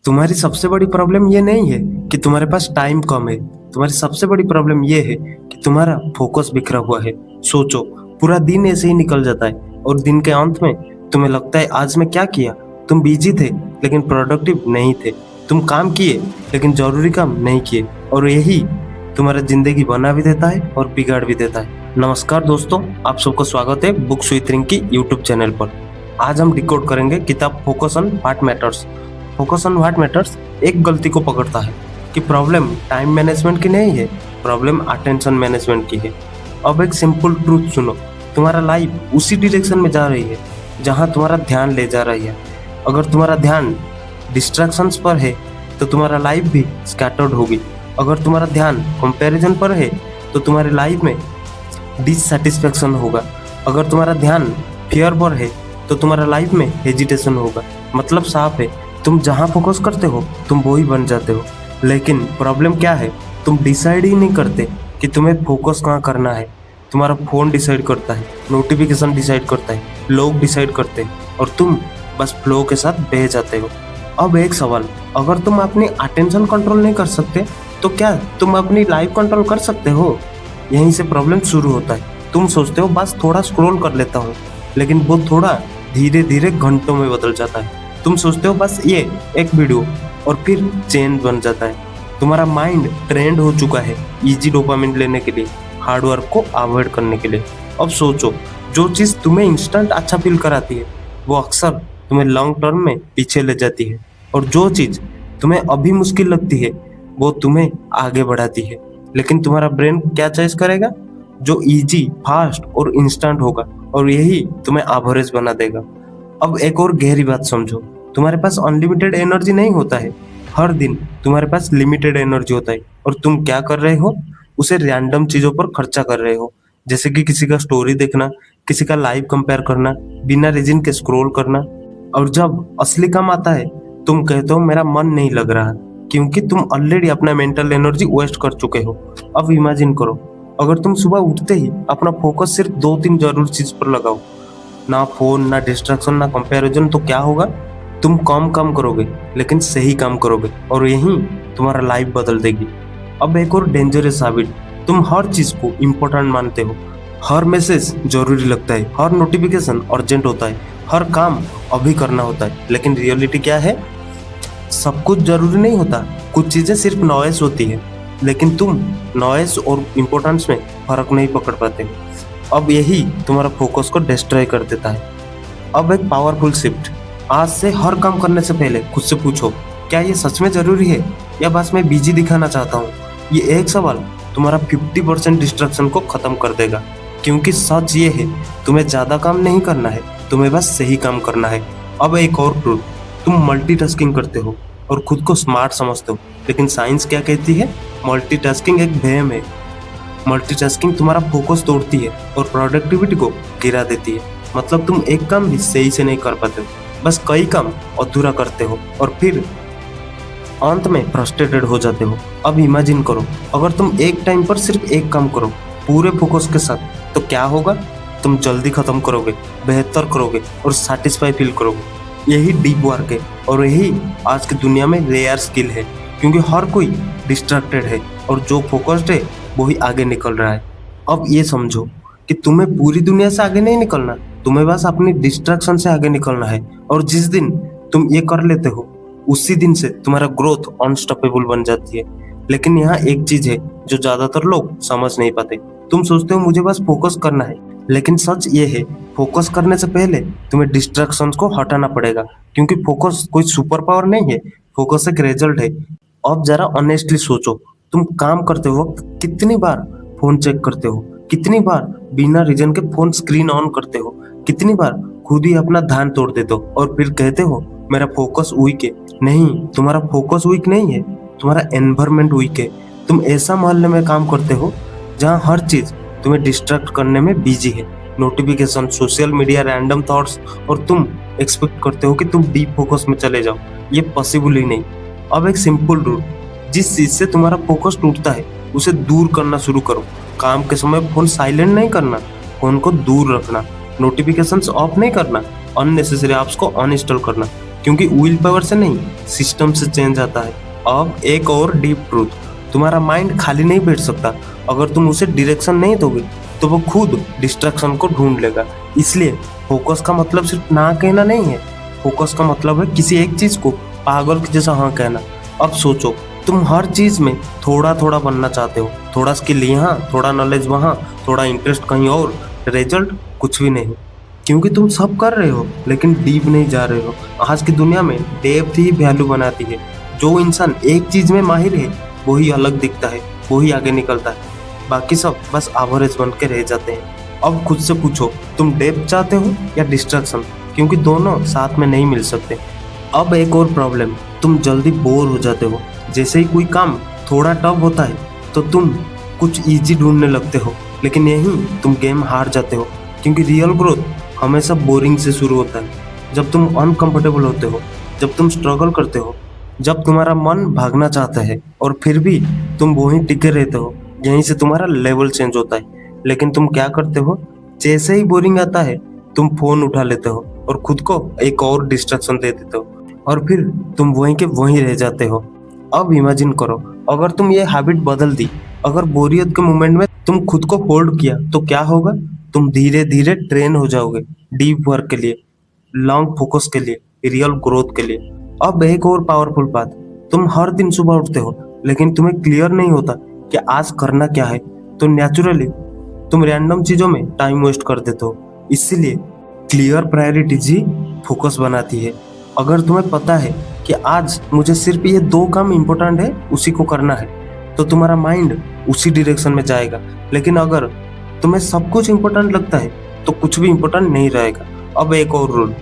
तुम्हारी सबसे बड़ी प्रॉब्लम ये नहीं है कि तुम्हारे पास टाइम कम है। तुम्हारी सबसे बड़ी प्रॉब्लम ये है कि तुम्हारा फोकस बिखरा हुआ है। सोचो, पूरा दिन ऐसे ही निकल जाता है और दिन के अंत में तुम्हें लगता है आज मैं क्या किया। तुम बिजी थे लेकिन प्रोडक्टिव नहीं थे। तुम काम किए लेकिन जरूरी काम नहीं किए, और यही तुम्हारा जिंदगी बना भी देता है और बिगाड़ भी देता है। नमस्कार दोस्तों, आप सबको स्वागत है बुक्स विद रिंग की यूट्यूब चैनल पर। आज हम डिकोड करेंगे किताब focus on what matters. Focus on what matters एक गलती को पकड़ता है कि प्रॉब्लम टाइम मैनेजमेंट की नहीं है, प्रॉब्लम अटेंशन मैनेजमेंट की है। अब एक सिंपल ट्रूथ सुनो, तुम्हारा लाइफ उसी डायरेक्शन में जा रही है जहां तुम्हारा ध्यान ले जा रही है। अगर तुम्हारा ध्यान डिस्ट्रैक्शंस पर है तो तुम्हारा लाइफ भी स्कैटर्ड होगी। अगर तुम्हारा ध्यान कंपैरिजन पर है तो तुम्हारी लाइफ में डिससैटिस्फैक्शन होगा। अगर तुम्हारा ध्यान फियर पर है तो तुम्हारा लाइफ में हेजिटेशन होगा। मतलब साफ है, तुम जहां फोकस करते हो तुम वो ही बन जाते हो। लेकिन प्रॉब्लम क्या है, तुम डिसाइड ही नहीं करते कि तुम्हें फोकस कहाँ करना है। तुम्हारा फोन डिसाइड करता है, नोटिफिकेशन डिसाइड करता है, लोग डिसाइड करते हैं और तुम बस फ्लो के साथ बह जाते हो। अब एक सवाल, अगर तुम अपनी अटेंशन कंट्रोल नहीं कर सकते तो क्या तुम अपनी लाइफ कंट्रोल कर सकते हो? यहीं से प्रॉब्लम शुरू होता है। तुम सोचते हो बस थोड़ा स्क्रॉल कर लेता हूँ, लेकिन वो थोड़ा धीरे धीरे घंटों में बदल जाता है। तुम सोचते हो बस ये एक वीडियो, और फिर चेन बन जाता है। तुम्हारा माइंड ट्रेंड हो चुका है इजी डोपामिन लेने के लिए, हार्ड वर्क को अवॉइड करने के लिए। अब सोचो, जो चीज़ तुम्हें इंस्टेंट अच्छा फील कराती है वो अक्सर तुम्हें लॉन्ग टर्म में पीछे ले जाती है, और जो चीज़ तुम्हें अभी मुश्किल लगती है वो तुम्हें आगे बढ़ाती है। लेकिन तुम्हारा ब्रेन क्या चॉइस करेगा? जो इजी, फास्ट और इंस्टेंट होगा, और यही तुम्हें एवरेज बना देगा। अब एक और गहरी बात समझो, तुम्हारे पास अनलिमिटेड एनर्जी नहीं होता है। हर दिन तुम्हारे पास लिमिटेड एनर्जी होता है, और तुम क्या कर रहे हो, उसे रैंडम चीजों पर खर्चा कर रहे हो। जैसे कि किसी का स्टोरी देखना, किसी का लाइव कंपेयर करना, बिना रीजन के स्क्रॉल करना। और जब असली काम आता है तुम कहते हो मेरा मन नहीं लग रहा, क्योंकि तुम ऑलरेडी अपना मेंटल एनर्जी वेस्ट कर चुके हो। अब इमेजिन करो, अगर तुम सुबह उठते ही अपना फोकस सिर्फ 2-3 जरूरी चीज पर लगाओ, ना फोन, ना डिस्ट्रैक्शन, ना कंपैरिजन, तो क्या होगा? तुम कम काम करोगे लेकिन सही काम करोगे, और यही तुम्हारा लाइफ बदल देगी। अब एक और डेंजरस हैबिट, तुम हर चीज को इम्पोर्टेंट मानते हो। हर मैसेज जरूरी लगता है, हर नोटिफिकेशन अर्जेंट होता है, हर काम अभी करना होता है। लेकिन रियलिटी क्या है? सब कुछ जरूरी नहीं होता, कुछ चीजें सिर्फ नॉइस होती है। लेकिन तुम नॉइस और इम्पोर्टेंस में फर्क नहीं पकड़ पाते। अब यही तुम्हारा फोकस को डिस्ट्रॉय कर देता है। अब एक पावरफुल शिफ्ट, आज से हर काम करने से पहले खुद से पूछो, क्या ये सच में जरूरी है या बस मैं बिजी दिखाना चाहता हूँ? ये एक सवाल तुम्हारा 50% डिस्ट्रैक्शन को खत्म कर देगा। क्योंकि सच ये है, तुम्हें ज्यादा काम नहीं करना है, तुम्हें बस सही काम करना है। अब एक और ट्रूथ, तुम मल्टीटास्किंग करते हो और खुद को स्मार्ट समझते हो, लेकिन साइंस क्या कहती है? मल्टीटास्किंग एक वहम है। मल्टीटास्किंग तुम्हारा फोकस तोड़ती है और प्रोडक्टिविटी को गिरा देती है। मतलब तुम एक काम भी सही से नहीं कर पाते हो, बस कई काम अधूरा करते हो और फिर अंत में फ्रस्ट्रेटेड हो जाते हो। अब इमेजिन करो, अगर तुम एक टाइम पर सिर्फ एक काम करो पूरे फोकस के साथ, तो क्या होगा? तुम जल्दी खत्म करोगे, बेहतर करोगे और सेटिस्फाई फील करोगे। यही डीप वर्क है, और यही आज की दुनिया में रेयर स्किल है, क्योंकि हर कोई डिस्ट्रैक्टेड है और जो फोकस्ड है वही आगे निकल रहा है। अब ये समझो कि तुम्हें पूरी दुनिया से आगे नहीं निकलना, तुम्हें बस अपनी डिस्ट्रैक्शन से आगे निकलना है। और जिस दिन तुम ये कर लेते हो उसी दिन से तुम्हारा ग्रोथ अनस्टॉपेबल बन जाती है। लेकिन यहाँ एक चीज है जो ज्यादातर लोग समझ नहीं पाते। तुम सोचते हो मुझे बस फोकस करना है, लेकिन सच ये है, फोकस करने से पहले तुम्हें डिस्ट्रैक्शंस को हटाना पड़ेगा। क्योंकि फोकस कोई सुपर पावर नहीं है, फोकस एक रिजल्ट है। अब जरा ऑनेस्टली सोचो, तुम काम करते वक्त कितनी बार फोन चेक करते हो? कितनी बार बिना रीजन के फोन स्क्रीन ऑन करते हो? कितनी बार खुद ही अपना ध्यान तोड़ देते हो और फिर कहते हो मेरा फोकस वीक है? नहीं, तुम्हारा फोकस वीक नहीं है, तुम्हारा एनवायरनमेंट वीक है। तुम ऐसा मोहल्ले में काम करते हो जहाँ हर चीज तुम्हें डिस्ट्रैक्ट करने में बिजी है, notification, social media, random thoughts, और तुम एक्सपेक्ट करते हो कि तुम डीप फोकस में चले जाओ। ये पॉसिबल ही नहीं। अब एक सिंपल रूल, जिस चीज से तुम्हारा फोकस टूटता है उसे दूर करना शुरू करो। काम के समय फोन साइलेंट नहीं करना, फोन को दूर रखना, नोटिफिकेशंस ऑफ नहीं करना, अननेसेसरी ऐप्स को अनइंस्टॉल करना। क्योंकि विल पावर से नहीं, सिस्टम से चेंज आता है। अब एक और डीप ट्रूथ, तुम्हारा माइंड खाली नहीं बैठ सकता। अगर तुम उसे डायरेक्शन नहीं दोगे तो वो खुद डिस्ट्रैक्शन को ढूंढ लेगा। इसलिए फोकस का मतलब सिर्फ ना कहना नहीं है, फोकस का मतलब है किसी एक चीज को पागल के जैसा हाँ कहना। अब सोचो, तुम हर चीज में थोड़ा थोड़ा बनना चाहते हो, थोड़ा स्किल यहाँ, थोड़ा नॉलेज वहाँ, थोड़ा इंटरेस्ट कहीं और, रिजल्ट कुछ भी नहीं। क्योंकि तुम सब कर रहे हो लेकिन डीप नहीं जा रहे हो। आज की दुनिया में डेप्थ ही वैल्यू बनाती है। जो इंसान एक चीज में माहिर है वही अलग दिखता है, वही आगे निकलता है। बाकी सब बस एवरेज बन के रह जाते हैं। अब खुद से पूछो, तुम डेप्थ चाहते हो या डिस्ट्रैक्शन? क्योंकि दोनों साथ में नहीं मिल सकते। अब एक और प्रॉब्लम, तुम जल्दी बोर हो जाते हो। जैसे ही कोई काम थोड़ा टफ होता है तो तुम कुछ इजी ढूंढने लगते हो, लेकिन यहीं तुम गेम हार जाते हो। क्योंकि रियल ग्रोथ हमेशा बोरिंग से शुरू होता है। जब तुम अनकंफर्टेबल होते हो, जब तुम स्ट्रगल करते हो, जब तुम्हारा मन भागना चाहता है और फिर भी तुम वहीं टिके रहते हो, यहीं से तुम्हारा लेवल चेंज होता है। लेकिन तुम क्या करते हो, जैसे ही बोरिंग आता है तुम फोन उठा लेते हो और खुद को एक और डिस्ट्रैक्शन दे देते हो, और फिर तुम वहीं के वहीं रह जाते हो। अब इमेजिन करो, अगर तुम ये हैबिट बदल दी, अगर बोरियत के मोमेंट में तुम खुद को होल्ड किया तो क्या होगा? तुम धीरे धीरे ट्रेन हो जाओगे डीप वर्क के लिए, लॉन्ग फोकस के लिए, रियल ग्रोथ के लिए। अब एक और पावरफुल बात, तुम हर दिन सुबह उठते हो लेकिन तुम्हें क्लियर नहीं होता कि आज करना क्या है, तो नेचुरली तुम रैंडम चीजों में टाइम वेस्ट कर देते हो। इसीलिए क्लियर प्रायोरिटीज ही फोकस बनाती है। अगर तुम्हें पता है कि आज मुझे सिर्फ ये 2 काम इम्पोर्टेंट है, उसी को करना है, तो तुम्हारा माइंड उसी डायरेक्शन में जाएगा। लेकिन अगर तुम्हें सब कुछ इम्पोर्टेंट लगता है तो कुछ भी इम्पोर्टेंट नहीं रहेगा। अब एक और रूल,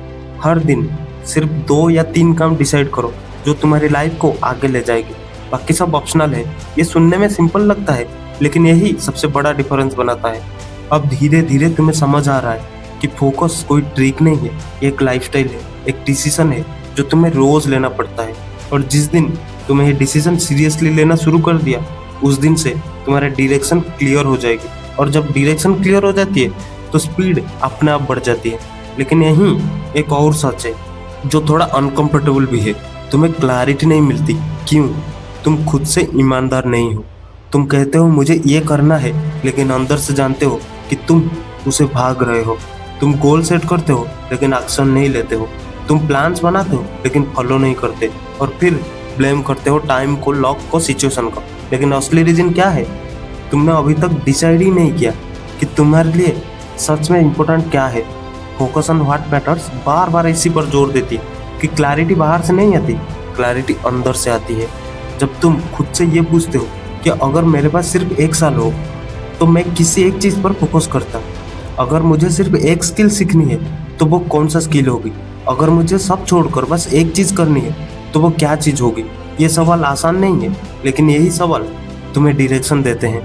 हर दिन सिर्फ 2 या 3 काम डिसाइड करो जो तुम्हारी लाइफ को आगे ले जाएगी। बाकी सब ऑप्शनल है। ये सुनने में सिंपल लगता है लेकिन यही सबसे बड़ा डिफरेंस बनाता है। अब धीरे धीरे तुम्हें समझ आ रहा है कि फोकस कोई ट्रिक नहीं है, एक लाइफस्टाइल है, एक डिसीजन है जो तुम्हें रोज लेना पड़ता है। और जिस दिन तुम्हें ये डिसीजन सीरियसली लेना शुरू कर दिया, उस दिन से तुम्हारा डायरेक्शन क्लियर हो जाएगी। और जब डायरेक्शन क्लियर हो जाती है तो स्पीड अपने आप बढ़ जाती है। लेकिन यहीं एक और सच है जो थोड़ा अनकंफर्टेबल भी है, तुम्हें क्लैरिटी नहीं मिलती। क्यों? तुम खुद से ईमानदार नहीं हो। तुम कहते हो मुझे ये करना है, लेकिन अंदर से जानते हो कि तुम उसे भाग रहे हो। तुम गोल सेट करते हो लेकिन एक्शन नहीं लेते हो। तुम प्लान्स बनाते हो लेकिन फॉलो नहीं करते, और फिर ब्लेम करते हो टाइम को, लॉक को, सिचुएशन को। लेकिन असली रीजन क्या है? तुमने अभी तक डिसाइड ही नहीं किया कि तुम्हारे लिए सच में इम्पोर्टेंट क्या है। फोकस ऑन व्हाट मैटर्स बार बार इसी पर जोर देती है कि क्लैरिटी बाहर से नहीं आती, क्लैरिटी अंदर से आती है। जब तुम खुद से ये पूछते हो कि अगर मेरे पास सिर्फ 1 साल हो तो मैं किसी एक चीज़ पर फोकस करता, अगर मुझे सिर्फ एक स्किल सीखनी है तो वो कौन सा स्किल होगी, अगर मुझे सब छोड़कर बस एक चीज़ करनी है तो वो क्या चीज़ होगी। ये सवाल आसान नहीं है, लेकिन यही सवाल तुम्हें डायरेक्शन देते हैं।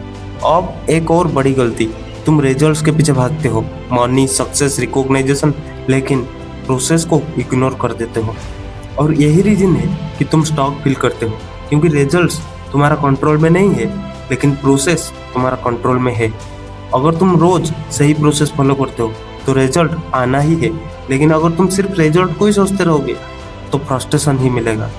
अब एक और बड़ी गलती, तुम रिजल्ट्स के पीछे भागते हो, मनी, सक्सेस, रिकॉग्नाइजेशन, लेकिन प्रोसेस को इग्नोर कर देते हो। और यही रीजन है कि तुम स्टॉक फील करते हो, क्योंकि रिजल्ट्स तुम्हारा कंट्रोल में नहीं है, लेकिन प्रोसेस तुम्हारा कंट्रोल में है। अगर तुम रोज सही प्रोसेस फॉलो करते हो तो रिजल्ट आना ही है, लेकिन अगर तुम सिर्फ रिजल्ट को ही सोचते रहोगे तो फ्रस्ट्रेशन ही मिलेगा।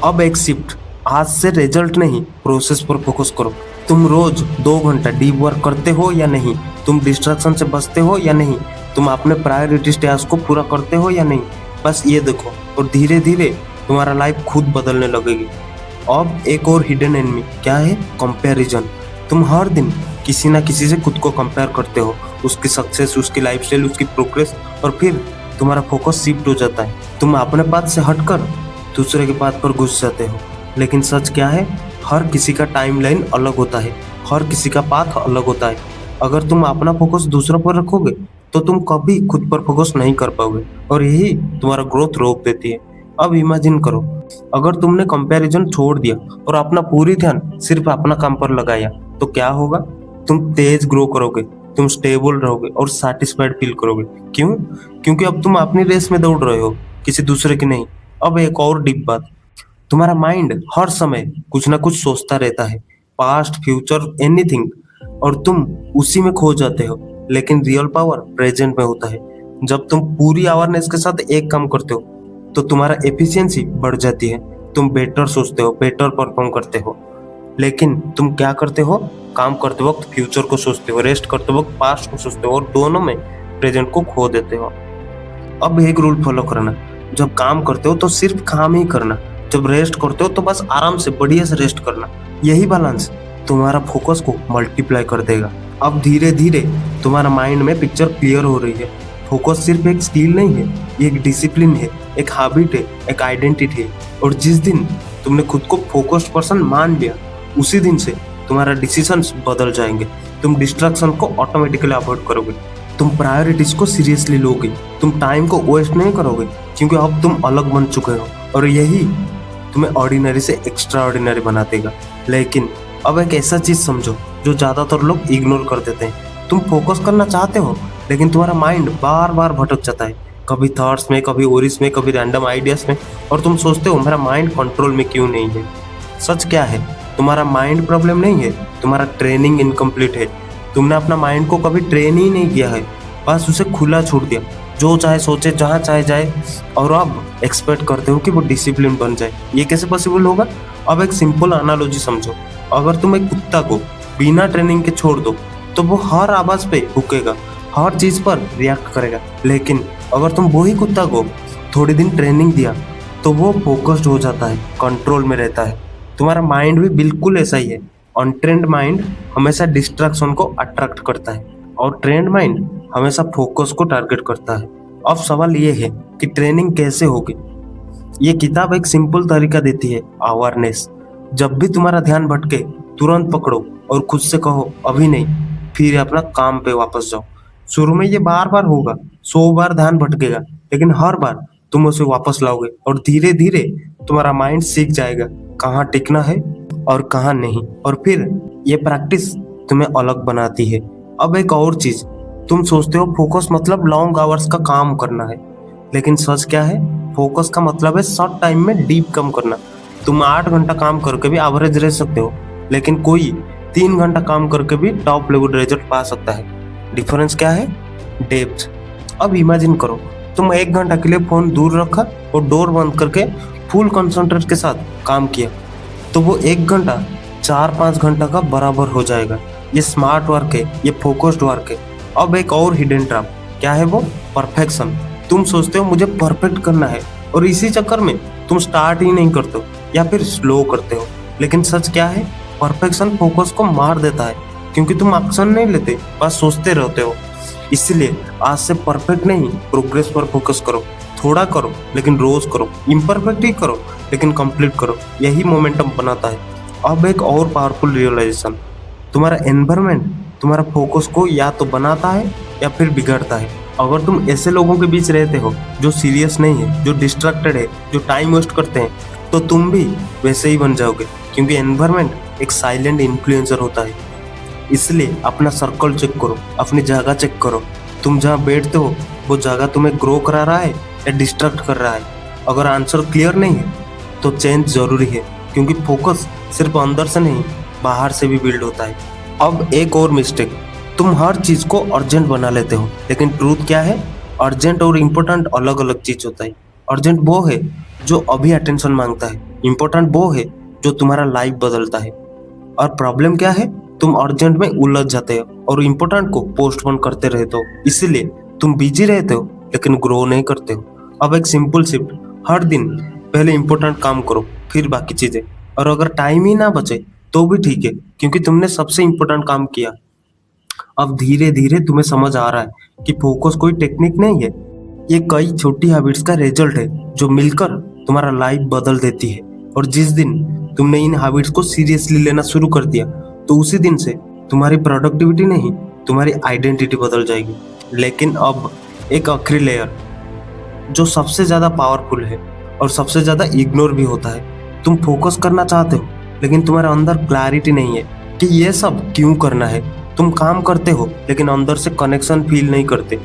अब एक शिफ्ट, आज से रिजल्ट नहीं, प्रोसेस पर फोकस करो। तुम रोज 2 घंटा डीप वर्क करते हो या नहीं, तुम डिस्ट्रैक्शन से बचते हो या नहीं, तुम अपने प्रायोरिटीज टास्क को पूरा करते हो या नहीं, बस ये देखो, और धीरे धीरे तुम्हारा लाइफ खुद बदलने लगेगी। अब एक और हिडन एनिमी क्या है? कंपैरिजन। तुम हर दिन किसी ना किसी से खुद को कंपेयर करते हो, उसकी सक्सेस, उसकी लाइफस्टाइल, उसकी प्रोग्रेस, और फिर तुम्हारा फोकस शिफ्ट हो जाता है। तुम अपने पाथ से हटकर दूसरे के पाथ पर घुस जाते हो। लेकिन सच क्या है? हर किसी का टाइमलाइन अलग होता है, हर किसी का पाथ अलग होता है। अगर तुम अपना फोकस दूसरों पर रखोगे तो तुम कभी खुद पर फोकस नहीं कर पाओगे, और यही तुम्हारा ग्रोथ रोक देती है। अब इमेजिन करो, अगर तुमने कंपैरिजन छोड़ दिया और अपना पूरी ध्यान सिर्फ अपना काम पर लगाया तो क्या होगा? तुम तेज ग्रो करोगे, तुम स्टेबल रहोगे और सैटिस्फाइड फील करोगे। क्यों? क्योंकि अब तुम अपनी रेस में दौड़ रहे हो, किसी दूसरे की नहीं। अब एक और डीप बात, तुम्हारा माइंड हर समय कुछ ना कुछ सोचता रहता है, पास्ट, फ्यूचर, एनीथिंग, और तुम उसी में खो जाते हो। लेकिन रियल पावर प्रेजेंट में होता है। जब तुम पूरी अवेयरनेस के साथ एक काम करते हो तो तुम्हारा एफिशिएंसी बढ़ जाती है, तुम बेटर सोचते हो, बेटर परफॉर्म करते हो। लेकिन तुम क्या करते हो, काम करते वक्त फ्यूचर को सोचते हो, रेस्ट करते वक्त पास्ट को सोचते हो और दोनों में प्रेजेंट को खो देते हो। अब एक रूल फॉलो करना, जब काम करते हो तो सिर्फ काम ही करना, जब रेस्ट करते हो तो बस आराम से बढ़िया से रेस्ट करना। यही बैलेंस तुम्हारा फोकस को मल्टीप्लाई कर देगा। अब धीरे धीरे तुम्हारा माइंड में पिक्चर क्लियर हो रही है। फोकस सिर्फ एक स्किल नहीं है, ये एक डिसिप्लिन है, एक हैबिट है, एक आइडेंटिटी है। और जिस दिन तुमने खुद को फोकस्ड पर्सन मान लिया, उसी दिन से तुम्हारा डिसीजंस बदल जाएंगे। तुम डिस्ट्रैक्शन को ऑटोमेटिकली अवॉइड करोगे, तुम प्रायोरिटीज को सीरियसली लोगे, तुम टाइम को वेस्ट नहीं करोगे, क्योंकि अब तुम अलग बन चुके हो और यही तुम्हें ऑर्डिनरी से एक्स्ट्रा ऑर्डिनरी बना देगा। लेकिन अब एक ऐसा चीज समझो जो ज्यादातर लोग इग्नोर कर देते हैं। तुम फोकस करना चाहते हो लेकिन तुम्हारा माइंड बार बार भटक जाता है, कभी थॉट्स में, कभी ओरिस में, कभी रैंडम आइडियाज में, और तुम सोचते हो मेरा माइंड कंट्रोल में क्यों नहीं है। सच क्या है, तुम्हारा माइंड प्रॉब्लम नहीं है, तुम्हारा ट्रेनिंग इनकम्प्लीट है। तुमने अपना माइंड को कभी ट्रेन ही नहीं किया है, बस उसे खुला छोड़ दिया, जो चाहे सोचे, जहाँ चाहे जाए, और अब एक्सपेक्ट करते हो कि वो डिसिप्लिन बन जाए। ये कैसे पॉसिबल होगा? अब एक सिंपल एनालॉजी समझो। अगर तुम एक कुत्ता को बिना ट्रेनिंग के छोड़ दो तो वो हर आवाज पे भूकेगा, हर चीज पर रिएक्ट करेगा। लेकिन अगर तुम वही कुत्ता को थोड़ी दिन ट्रेनिंग दिया तो वो फोकस्ड हो जाता है, कंट्रोल में रहता है। तुम्हारा माइंड भी बिल्कुल ऐसा ही है। अनट्रेन्ड माइंड हमेशा डिस्ट्रैक्शन को अट्रैक्ट करता है और ट्रेन्ड माइंड हमेशा फोकस को टारगेट करता है। अब सवाल ये है कि ट्रेनिंग कैसे होगी। ये किताब एक सिंपल तरीका देती है, अवेयरनेस। जब भी तुम्हारा ध्यान भटके तुरंत पकड़ो और खुद से कहो अभी नहीं, फिर अपना काम पे वापस जाओ। शुरू में ये बार बार होगा, 100 बार ध्यान भटकेगा, लेकिन हर बार तुम उसे वापस लाओगे और धीरे धीरे तुम्हारा माइंड सीख जाएगा कहाँ टिकना है और कहाँ नहीं। और फिर ये प्रैक्टिस तुम्हें अलग बनाती है। अब एक और चीज, तुम सोचते हो फोकस मतलब लॉन्ग आवर्स का काम करना है, लेकिन सच क्या है, फोकस का मतलब है शॉर्ट टाइम में डीप काम करना। तुम 8 घंटा काम करके भी एवरेज रह सकते हो, लेकिन कोई 3 घंटा काम करके भी टॉप लेवल रिजल्ट पा सकता है। डिफरेंस क्या है? डेप्थ। अब इमेजिन करो तुम 1 घंटा के लिए फोन दूर रखा और डोर बंद करके फुल कंसंट्रेट के साथ काम किया, तो वो 1 घंटा 4-5 घंटा का बराबर हो जाएगा। ये स्मार्ट वर्क है, ये फोकस्ड वर्क है। अब एक और हिडन ट्रैप, क्या है वो? परफेक्शन। तुम सोचते हो मुझे परफेक्ट करना है और इसी चक्कर में तुम स्टार्ट ही नहीं करते हो या फिर स्लो करते हो। लेकिन सच क्या है, परफेक्शन फोकस को मार देता है, क्योंकि तुम एक्शन नहीं लेते, बस सोचते रहते हो। इसलिए आज से परफेक्ट नहीं, प्रोग्रेस पर फोकस करो। थोड़ा करो लेकिन रोज करो, इम्परफेक्ट ही करो लेकिन कंप्लीट करो। यही मोमेंटम बनाता है। अब एक और पावरफुल रियलाइजेशन, तुम्हारा एनवायरनमेंट तुम्हारा फोकस को या तो बनाता है या फिर बिगाड़ता है। अगर तुम ऐसे लोगों के बीच रहते हो जो सीरियस नहीं है, जो डिस्ट्रैक्टेड है, जो टाइम वेस्ट करते हैं, तो तुम भी वैसे ही बन जाओगे, क्योंकि एनवायरनमेंट एक साइलेंट इन्फ्लुएंसर होता है। इसलिए अपना सर्कल चेक करो, अपनी जगह चेक करो। तुम जहाँ बैठते हो वो जगह तुम्हें ग्रो करा रहा है या डिस्ट्रैक्ट कर रहा है? अगर आंसर क्लियर नहीं है तो चेंज जरूरी है, क्योंकि फोकस सिर्फ अंदर से नहीं, बाहर से भी बिल्ड होता है। अब एक और मिस्टेक, तुम हर चीज को अर्जेंट बना लेते हो, लेकिन ट्रूथ क्या है? अर्जेंट और इम्पोर्टेंट अलग अलग चीज होता है। अर्जेंट वो है जो अभी अटेंशन मांगता है, इम्पोर्टेंट वो है जो तुम्हारा लाइफ बदलता है। और प्रॉब्लम क्या है, तुम अर्जेंट में उलझ जाते हो और इम्पोर्टेंट को पोस्टपोन करते रहते हो। इसीलिए तुम बिजी रहते हो लेकिन ग्रो नहीं करते हो। अब एक सिंपल शिफ्ट, हर दिन पहले इम्पोर्टेंट काम करो, फिर बाकी चीजें। और अगर टाइम ही ना बचे तो भी ठीक है, क्योंकि तुमने सबसे इम्पोर्टेंट काम किया। अब धीरे धीरे तुम्हें समझ आ रहा है कि फोकस कोई टेक्निक नहीं है, ये कई छोटी हैबिट्स का रिजल्ट है जो मिलकर तुम्हारा लाइफ बदल देती है। और जिस दिन तुमने इन हैबिट्स को सीरियसली लेना शुरू कर दिया, तो उसी दिन से तुम्हारी प्रोडक्टिविटी नहीं, तुम्हारी आइडेंटिटी बदल जाएगी। लेकिन अब एक आखिरी लेयर जो सबसे ज्यादा पावरफुल है और सबसे ज्यादा इग्नोर भी होता है। तुम फोकस करना चाहते हो लेकिन तुम्हारे अंदर क्लैरिटी नहीं है कि ये सब क्यों करना है। तुम काम करते हो लेकिन अंदर से कनेक्शन फील नहीं करते,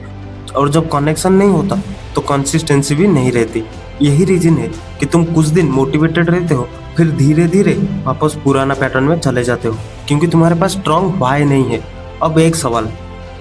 और जब कनेक्शन नहीं होता तो कंसिस्टेंसी भी नहीं रहती। यही रीजन है कि तुम कुछ दिन मोटिवेटेड रहते हो, फिर धीरे धीरे वापस पुराना पैटर्न में चले जाते हो, क्योंकि तुम्हारे पास स्ट्रॉन्ग व्हाई नहीं है। अब एक सवाल,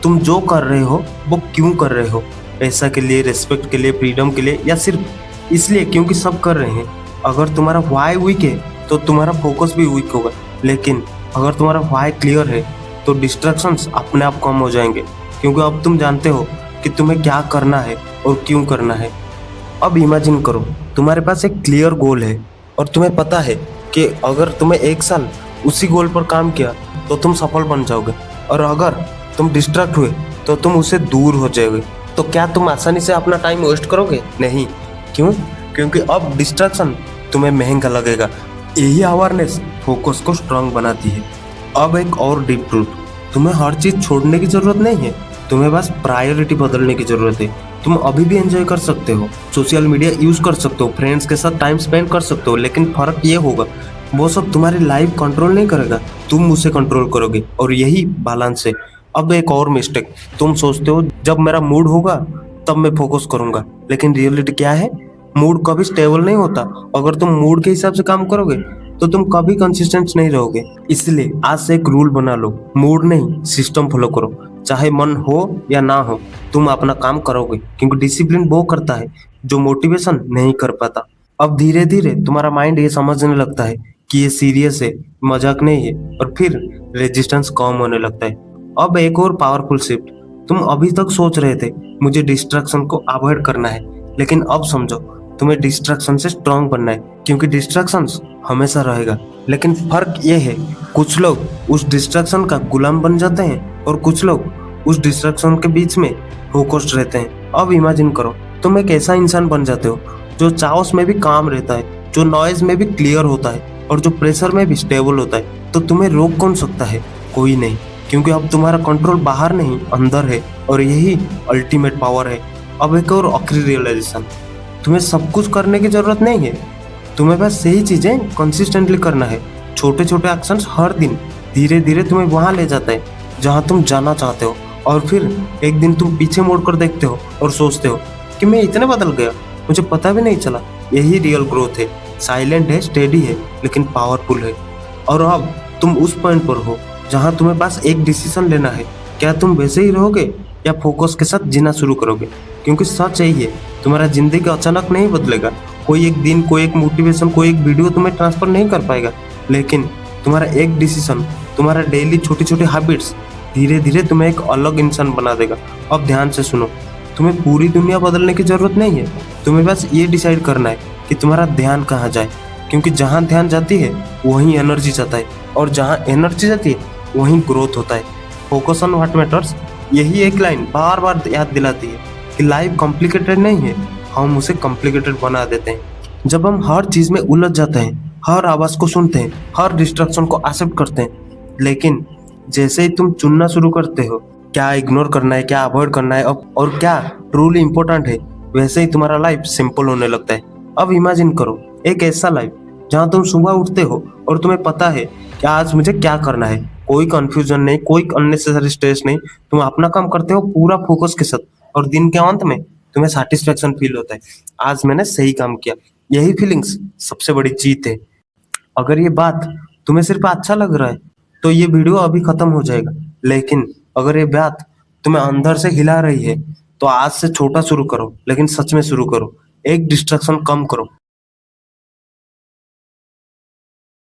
तुम जो कर रहे हो वो क्यों कर रहे हो? पैसा के लिए, रिस्पेक्ट के लिए, फ्रीडम के लिए, या सिर्फ इसलिए क्योंकि सब कर रहे हैं। अगर तुम्हारा व्हाई वीक है तो तुम्हारा फोकस भी वीक होगा, लेकिन अगर तुम्हारा व्हाई क्लियर है तो डिस्ट्रैक्शंस अपने आप कम हो जाएंगे, क्योंकि अब तुम जानते हो कि तुम्हें क्या करना है और क्यों करना है। अब इमेजिन करो तुम्हारे पास एक क्लियर गोल है और तुम्हें पता है कि अगर तुम्हें 1 साल उसी गोल पर काम किया तो तुम सफल बन जाओगे, और अगर तुम डिस्ट्रैक्ट हुए तो तुम उससे दूर हो जाओगे। तो क्या तुम आसानी से अपना टाइम वेस्ट करोगे? नहीं। क्यों? क्योंकि अब डिस्ट्रैक्शन तुम्हें महंगा लगेगा। यही अवेयरनेस फोकस को स्ट्रांग बनाती है। अब एक और डीप ट्रूथ, तुम्हें हर चीज छोड़ने की जरूरत नहीं है, तुम्हें बस प्रायोरिटी बदलने की जरूरत है। तुम अभी भी एंजॉय कर सकते हो, सोशल मीडिया यूज कर सकते हो, फ्रेंड्स के साथ टाइम स्पेंड कर सकते हो, लेकिन फर्क ये होगा वो सब तुम्हारी लाइफ कंट्रोल नहीं करेगा, तुम उसे कंट्रोल करोगे, और यही बैलेंस है। अब एक और मिस्टेक, तुम सोचते हो जब मेरा मूड होगा तब मैं फोकस करूंगा, लेकिन रियलिटी क्या है? मूड कभी स्टेबल नहीं होता। अगर तुम मूड के हिसाब से काम करोगे तो तुम कभी कंसिस्टेंट नहीं रहोगे। इसलिए आज से एक रूल बना लो, मूड नहीं सिस्टम फॉलो करो। चाहे मन हो या ना हो, तुम अपना काम करोगे, क्योंकि डिसिप्लिन वो करता है जो मोटिवेशन नहीं कर पाता। अब धीरे धीरे तुम्हारा माइंड ये समझने लगता है कि ये सीरियस है, मजाक नहीं है, और फिर रेजिस्टेंस कम होने लगता है। अब एक और पावरफुल शिफ्ट, तुम अभी तक सोच रहे थे मुझे डिस्ट्रैक्शन को अवॉइड करना है, लेकिन अब समझो तुम्हें डिस्ट्रैक्शन से स्ट्रांग बनना है, क्योंकि डिस्ट्रैक्शंस हमेशा रहेगा। लेकिन फर्क ये है, कुछ लोग उस डिस्ट्रैक्शन का गुलाम बन जाते हैं और कुछ लोग उस डिस्ट्रैक्शन के बीच में फोकस्ड रहते हैं। अब इमेजिन करो तुम एक ऐसा इंसान बन जाते हो जो चाओस में भी काम रहता है, जो नॉइज में भी क्लियर होता है, और जो प्रेशर में भी स्टेबल होता है। तो तुम्हें रोक कौन सकता है? कोई नहीं, क्योंकि अब तुम्हारा कंट्रोल बाहर नहीं अंदर है, और यही अल्टीमेट पावर है। अब एक और आखिरी रियलाइजेशन, तुम्हें सब कुछ करने की जरूरत नहीं है, तुम्हें बस सही चीजें कंसिस्टेंटली करना है। छोटे छोटे एक्शंस हर दिन धीरे धीरे तुम्हें वहां ले जाता है जहां तुम जाना चाहते हो, और फिर एक दिन तुम पीछे मुड़ कर देखते हो और सोचते हो कि मैं इतने बदल गया, मुझे पता भी नहीं चला। यही रियल ग्रोथ है, साइलेंट है, स्टेडी है, लेकिन पावरफुल है। और अब तुम उस पॉइंट पर हो जहां तुम्हें बस एक डिसीजन लेना है, क्या तुम वैसे ही रहोगे या फोकस के साथ जीना शुरू करोगे? क्योंकि सच यही है, तुम्हारा जिंदगी अचानक नहीं बदलेगा। कोई एक दिन, कोई एक मोटिवेशन, कोई एक वीडियो तुम्हें ट्रांसफर नहीं कर पाएगा, लेकिन तुम्हारा एक डिसीजन, तुम्हारा डेली छोटी छोटी हैबिट्स धीरे धीरे तुम्हें एक अलग इंसान बना देगा। अब ध्यान से सुनो, तुम्हें पूरी दुनिया बदलने की जरूरत नहीं है, तुम्हें बस ये डिसाइड करना है कि तुम्हारा ध्यान कहाँ जाए, क्योंकि जहाँ ध्यान जाती है वहीं एनर्जी जाता है, और जहाँ एनर्जी जाती है वहीं ग्रोथ होता है। फोकस ऑन व्हाट मैटर्स, यही एक लाइन बार बार याद दिलाती है कि लाइफ कॉम्प्लिकेटेड नहीं है, हम उसे कॉम्प्लिकेटेड बना देते हैं। जब हम हर चीज में उलझ जाते हैं, हर आवाज को सुनते हैं, हर डिस्ट्रैक्शन को एक्सेप्ट करते हैं, लेकिन जैसे ही तुम चुनना शुरू करते हो क्या इग्नोर करना है, क्या अवॉइड करना है, और क्या ट्रूली इंपॉर्टेंट है, वैसे ही तुम्हारा लाइफ सिंपल होने लगता है। अब इमेजिन करो एक ऐसा लाइफ जहाँ तुम सुबह उठते हो और तुम्हें पता है कि आज मुझे क्या करना है, कोई कंफ्यूजन नहीं, कोई अननेसेसरी स्ट्रेस नहीं, तुम अपना काम करते हो पूरा फोकस के साथ, और दिन के अंत में तुम्हें सेटिस्फेक्शन फील होता है, आज मैंने सही काम किया। यही फीलिंग्स सबसे बड़ी जीत है। अगर ये बात तुम्हें सिर्फ अच्छा लग रहा है तो ये वीडियो अभी खत्म हो जाएगा, लेकिन अगर ये बात तुम्हें अंदर से हिला रही है तो आज से छोटा शुरू करो, लेकिन सच में शुरू करो। एक डिस्ट्रैक्शन कम करो,